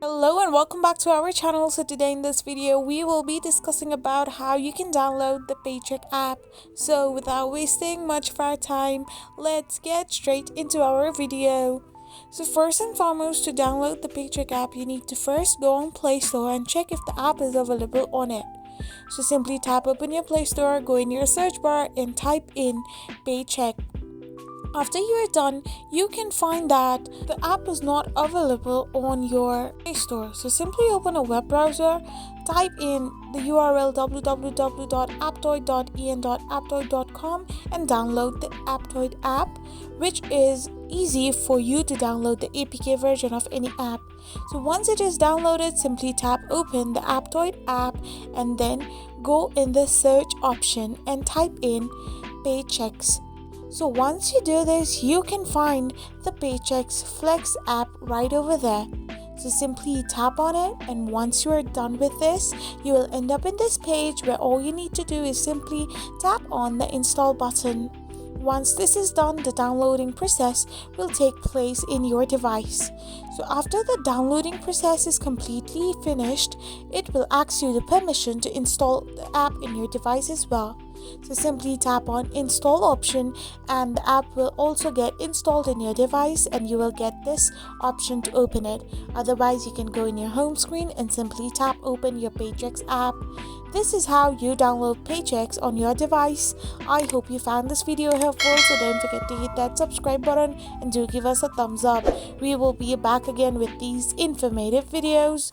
Hello and welcome back to our channel. So today in this video we will be discussing about how you can download the Paychex app. So without wasting much of our time, let's get straight into our video. So first and foremost, to download the Paychex app, you need to first go on Play Store and check if the app is available on it. So simply tap open your Play Store, go in your search bar and type in Paychex. After you are done, you can find that the app is not available on your Play Store. So simply open a web browser, type in the URL www.aptoid.en.aptoid.com and download the Aptoid app, which is easy for you to download the APK version of any app. So once it is downloaded, simply tap open the Aptoid app and then go in the search option and type in Paychex. So once you do this, you can find the Paychex Flex app right over there. So simply tap on it, and once you are done with this, you will end up in this page where all you need to do is simply tap on the install button. Once this is done, the downloading process will take place in your device. So after the downloading process is completely finished, it will ask you the permission to install the app in your device as well. So simply tap on install option and the app will also get installed in your device and you will get this option to open it. Otherwise, you can go in your home screen and simply tap open your Paychex app. This is how you download Paychex on your device. I hope you found this video helpful, so don't forget to hit that subscribe button and do give us a thumbs up. We will be back again with these informative videos.